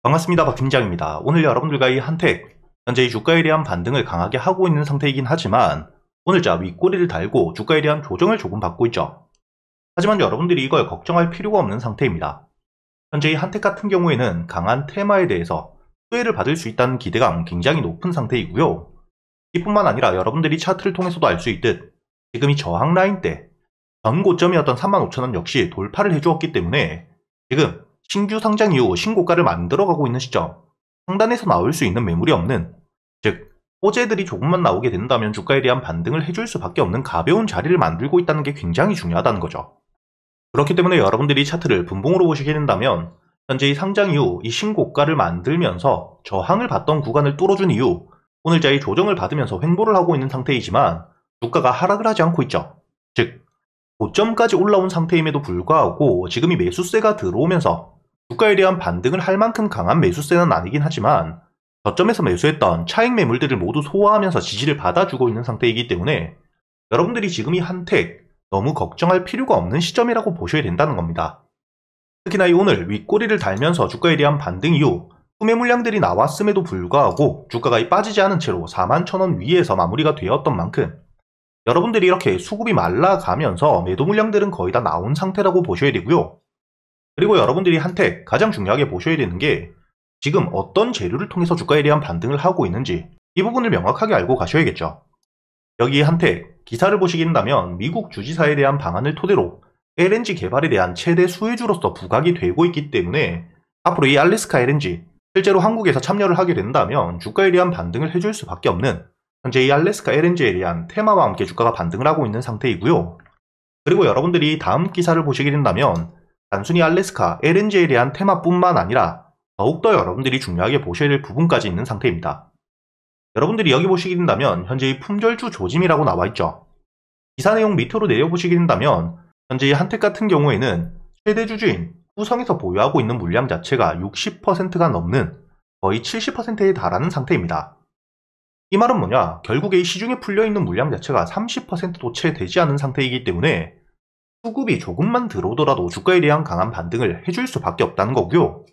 반갑습니다. 박 팀장입니다. 오늘 여러분들과 이 한택, 현재 이 주가에 대한 반등을 강하게 하고 있는 상태이긴 하지만 오늘자 윗꼬리를 달고 주가에 대한 조정을 조금 받고 있죠. 하지만 여러분들이 이걸 걱정할 필요가 없는 상태입니다. 현재 이 한택 같은 경우에는 강한 테마에 대해서 수혜를 받을 수 있다는 기대감 굉장히 높은 상태이고요. 이뿐만 아니라 여러분들이 차트를 통해서도 알 수 있듯 지금 이 저항 라인 때 전 고점이었던 35,000원 역시 돌파를 해주었기 때문에 지금 신규 상장 이후 신고가를 만들어가고 있는 시점, 상단에서 나올 수 있는 매물이 없는, 즉 호재들이 조금만 나오게 된다면 주가에 대한 반등을 해줄 수밖에 없는 가벼운 자리를 만들고 있다는 게 굉장히 중요하다는 거죠. 그렇기 때문에 여러분들이 차트를 분봉으로 보시게 된다면 현재 이 상장 이후 이 신고가를 만들면서 저항을 받던 구간을 뚫어준 이후 오늘자 이 조정을 받으면서 횡보를 하고 있는 상태이지만 주가가 하락을 하지 않고 있죠. 즉 고점까지 올라온 상태임에도 불구하고 지금 이 매수세가 들어오면서 주가에 대한 반등을 할 만큼 강한 매수세는 아니긴 하지만 저점에서 매수했던 차익 매물들을 모두 소화하면서 지지를 받아주고 있는 상태이기 때문에 여러분들이 지금 이 한택 너무 걱정할 필요가 없는 시점이라고 보셔야 된다는 겁니다. 특히나 이 오늘 윗꼬리를 달면서 주가에 대한 반등 이후 소매 물량들이 나왔음에도 불구하고 주가가 빠지지 않은 채로 41,000원 위에서 마무리가 되었던 만큼 여러분들이 이렇게 수급이 말라가면서 매도 물량들은 거의 다 나온 상태라고 보셔야 되고요. 그리고 여러분들이 한택 가장 중요하게 보셔야 되는 게 지금 어떤 재료를 통해서 주가에 대한 반등을 하고 있는지 이 부분을 명확하게 알고 가셔야겠죠. 여기 한택 기사를 보시게 된다면 미국 주지사에 대한 방안을 토대로 LNG 개발에 대한 최대 수혜주로서 부각이 되고 있기 때문에 앞으로 이 알래스카 LNG 실제로 한국에서 참여를 하게 된다면 주가에 대한 반등을 해줄 수밖에 없는 현재 이 알래스카 LNG에 대한 테마와 함께 주가가 반등을 하고 있는 상태이고요. 그리고 여러분들이 다음 기사를 보시게 된다면 단순히 알래스카 LNG에 대한 테마뿐만 아니라 더욱더 여러분들이 중요하게 보셔야 될 부분까지 있는 상태입니다. 여러분들이 여기 보시게 된다면 현재 이 품절주 조짐이라고 나와있죠. 기사 내용 밑으로 내려보시게 된다면 현재 이 한택 같은 경우에는 최대 주주인 후성에서 보유하고 있는 물량 자체가 60%가 넘는 거의 70%에 달하는 상태입니다. 이 말은 뭐냐? 결국에 이 시중에 풀려있는 물량 자체가 30%도 채 되지 않은 상태이기 때문에 수급이 조금만 들어오더라도 주가에 대한 강한 반등을 해줄 수밖에 없다는 거고요.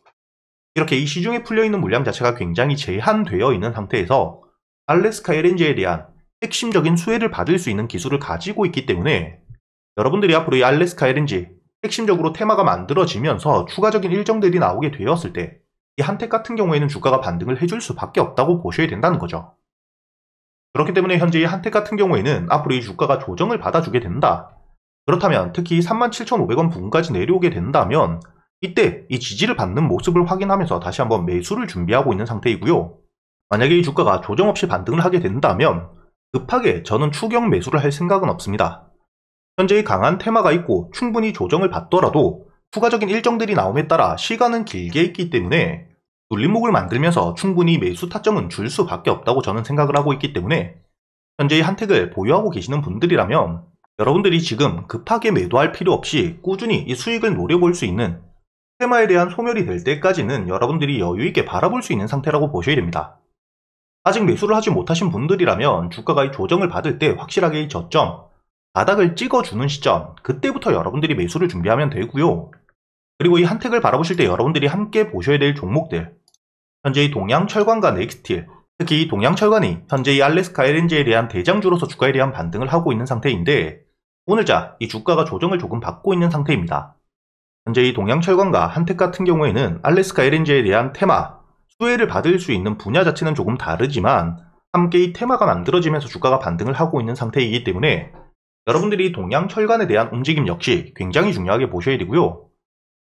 이렇게 이 시중에 풀려있는 물량 자체가 굉장히 제한되어 있는 상태에서 알래스카 LNG에 대한 핵심적인 수혜를 받을 수 있는 기술을 가지고 있기 때문에 여러분들이 앞으로 이 알래스카 LNG 핵심적으로 테마가 만들어지면서 추가적인 일정들이 나오게 되었을 때 이 한택 같은 경우에는 주가가 반등을 해줄 수밖에 없다고 보셔야 된다는 거죠. 그렇기 때문에 현재 이 한택 같은 경우에는 앞으로 이 주가가 조정을 받아주게 된다. 그렇다면 특히 37,500원 부근까지 내려오게 된다면 이때 이 지지를 받는 모습을 확인하면서 다시 한번 매수를 준비하고 있는 상태이고요. 만약에 이 주가가 조정 없이 반등을 하게 된다면 급하게 저는 추격 매수를 할 생각은 없습니다. 현재 이 강한 테마가 있고 충분히 조정을 받더라도 추가적인 일정들이 나옴에 따라 시간은 길게 있기 때문에 눌림목을 만들면서 충분히 매수 타점은 줄 수밖에 없다고 저는 생각을 하고 있기 때문에 현재 이 한택을 보유하고 계시는 분들이라면 여러분들이 지금 급하게 매도할 필요 없이 꾸준히 이 수익을 노려볼 수 있는 테마에 대한 소멸이 될 때까지는 여러분들이 여유있게 바라볼 수 있는 상태라고 보셔야 됩니다. 아직 매수를 하지 못하신 분들이라면 주가가 이 조정을 받을 때 확실하게 이 저점, 바닥을 찍어주는 시점, 그때부터 여러분들이 매수를 준비하면 되고요. 그리고 이 한택을 바라보실 때 여러분들이 함께 보셔야 될 종목들, 현재 이 동양철관과 넥스틸, 특히 이 동양철관이 현재 이 알래스카 LNG에 대한 대장주로서 주가에 대한 반등을 하고 있는 상태인데 오늘자 이 주가가 조정을 조금 받고 있는 상태입니다. 현재 이 동양철관과 한택 같은 경우에는 알래스카 LNG에 대한 테마, 수혜를 받을 수 있는 분야 자체는 조금 다르지만 함께 이 테마가 만들어지면서 주가가 반등을 하고 있는 상태이기 때문에 여러분들이 동양철관에 대한 움직임 역시 굉장히 중요하게 보셔야 되고요.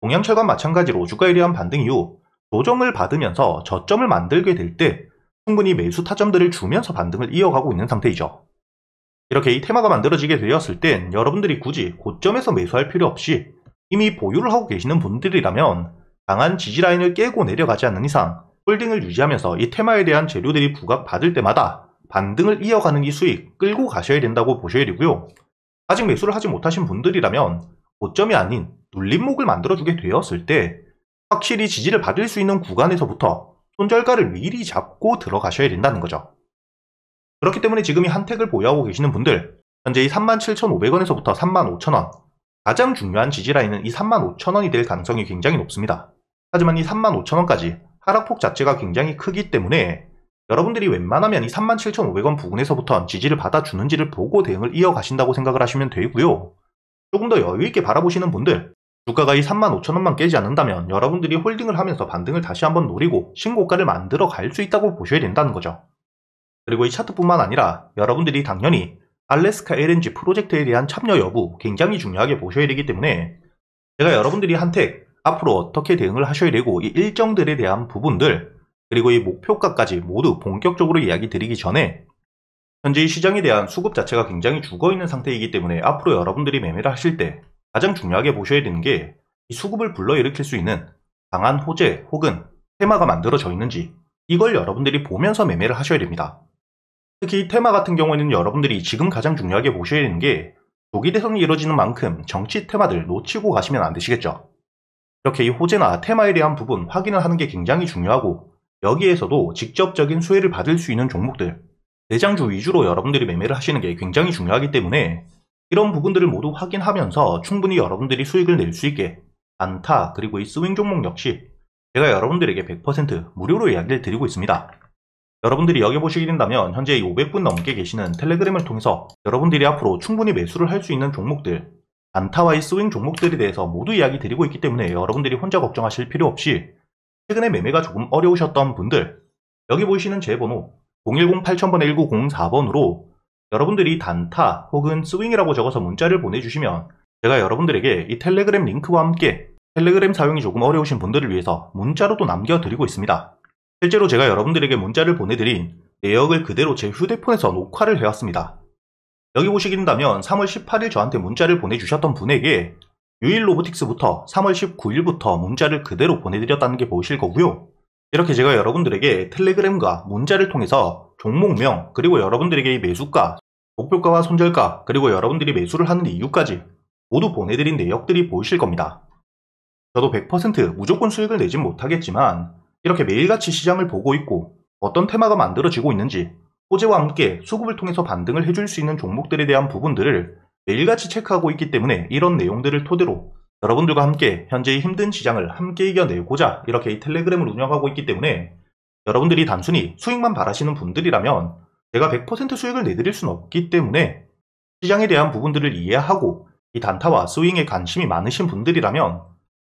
동양철관 마찬가지로 주가에 대한 반등 이후 조정을 받으면서 저점을 만들게 될 때 충분히 매수 타점들을 주면서 반등을 이어가고 있는 상태이죠. 이렇게 이 테마가 만들어지게 되었을 땐 여러분들이 굳이 고점에서 매수할 필요 없이 이미 보유를 하고 계시는 분들이라면 강한 지지라인을 깨고 내려가지 않는 이상 홀딩을 유지하면서 이 테마에 대한 재료들이 부각받을 때마다 반등을 이어가는 이 수익 끌고 가셔야 된다고 보셔야 되고요. 아직 매수를 하지 못하신 분들이라면 고점이 아닌 눌림목을 만들어주게 되었을 때 확실히 지지를 받을 수 있는 구간에서부터 손절가를 미리 잡고 들어가셔야 된다는 거죠. 그렇기 때문에 지금 이 한택을 보유하고 계시는 분들 현재 이 37,500원에서부터 35,000원 가장 중요한 지지라인은 이 35,000원이 될 가능성이 굉장히 높습니다. 하지만 이 35,000원까지 하락폭 자체가 굉장히 크기 때문에 여러분들이 웬만하면 이 37,500원 부근에서부터 지지를 받아주는지를 보고 대응을 이어가신다고 생각을 하시면 되고요. 조금 더 여유있게 바라보시는 분들, 주가가 이 35,000원만 깨지 않는다면 여러분들이 홀딩을 하면서 반등을 다시 한번 노리고 신고가를 만들어 갈 수 있다고 보셔야 된다는 거죠. 그리고 이 차트뿐만 아니라 여러분들이 당연히 알래스카 LNG 프로젝트에 대한 참여 여부 굉장히 중요하게 보셔야 되기 때문에 제가 여러분들이 한택 앞으로 어떻게 대응을 하셔야 되고 이 일정들에 대한 부분들 그리고 이 목표가까지 모두 본격적으로 이야기 드리기 전에 현재 이 시장에 대한 수급 자체가 굉장히 죽어있는 상태이기 때문에 앞으로 여러분들이 매매를 하실 때 가장 중요하게 보셔야 되는 게 이 수급을 불러일으킬 수 있는 강한 호재 혹은 테마가 만들어져 있는지 이걸 여러분들이 보면서 매매를 하셔야 됩니다. 특히 이 테마 같은 경우에는 여러분들이 지금 가장 중요하게 보셔야 되는 게 조기 대선이 이루어지는 만큼 정치 테마들 놓치고 가시면 안 되시겠죠. 이렇게 이 호재나 테마에 대한 부분 확인을 하는 게 굉장히 중요하고 여기에서도 직접적인 수혜를 받을 수 있는 종목들 대장주 위주로 여러분들이 매매를 하시는 게 굉장히 중요하기 때문에 이런 부분들을 모두 확인하면서 충분히 여러분들이 수익을 낼 수 있게 안타 그리고 이 스윙 종목 역시 제가 여러분들에게 100% 무료로 이야기를 드리고 있습니다. 여러분들이 여기 보시게 된다면 현재 500분 넘게 계시는 텔레그램을 통해서 여러분들이 앞으로 충분히 매수를 할 수 있는 종목들 안타와의 스윙 종목들에 대해서 모두 이야기 드리고 있기 때문에 여러분들이 혼자 걱정하실 필요 없이 최근에 매매가 조금 어려우셨던 분들 여기 보이시는 제 번호 010-8000번에 1904번으로 여러분들이 단타 혹은 스윙이라고 적어서 문자를 보내주시면 제가 여러분들에게 이 텔레그램 링크와 함께 텔레그램 사용이 조금 어려우신 분들을 위해서 문자로도 남겨드리고 있습니다. 실제로 제가 여러분들에게 문자를 보내드린 내역을 그대로 제 휴대폰에서 녹화를 해왔습니다. 여기 보시게 된다면 3월 18일 저한테 문자를 보내주셨던 분에게 유일로보틱스부터 3월 19일부터 문자를 그대로 보내드렸다는 게 보이실 거고요. 이렇게 제가 여러분들에게 텔레그램과 문자를 통해서 종목명 그리고 여러분들에게 이 매수가, 목표가와 손절가 그리고 여러분들이 매수를 하는 이유까지 모두 보내드린 내역들이 보이실 겁니다. 저도 100% 무조건 수익을 내진 못하겠지만 이렇게 매일같이 시장을 보고 있고 어떤 테마가 만들어지고 있는지 호재와 함께 수급을 통해서 반등을 해줄 수 있는 종목들에 대한 부분들을 매일같이 체크하고 있기 때문에 이런 내용들을 토대로 여러분들과 함께 현재의 힘든 시장을 함께 이겨내고자 이렇게 이 텔레그램을 운영하고 있기 때문에 여러분들이 단순히 수익만 바라시는 분들이라면 제가 100% 수익을 내드릴 수는 없기 때문에 시장에 대한 부분들을 이해하고 이 단타와 스윙에 관심이 많으신 분들이라면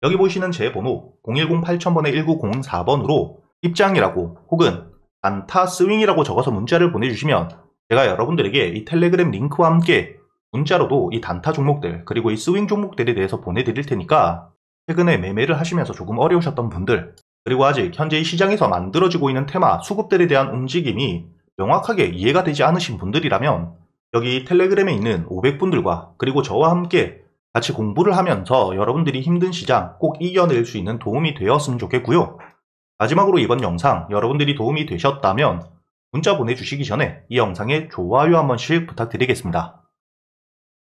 여기 보시는 제 번호 010-8000번에 1904번으로 입장이라고 혹은 단타 스윙이라고 적어서 문자를 보내주시면 제가 여러분들에게 이 텔레그램 링크와 함께 문자로도 이 단타 종목들 그리고 이 스윙 종목들에 대해서 보내드릴 테니까 최근에 매매를 하시면서 조금 어려우셨던 분들 그리고 아직 현재 이 시장에서 만들어지고 있는 테마 수급들에 대한 움직임이 명확하게 이해가 되지 않으신 분들이라면 여기 텔레그램에 있는 500분들과 그리고 저와 함께 같이 공부를 하면서 여러분들이 힘든 시장 꼭 이겨낼 수 있는 도움이 되었으면 좋겠고요. 마지막으로 이번 영상 여러분들이 도움이 되셨다면 문자 보내주시기 전에 이 영상에 좋아요 한 번씩 부탁드리겠습니다.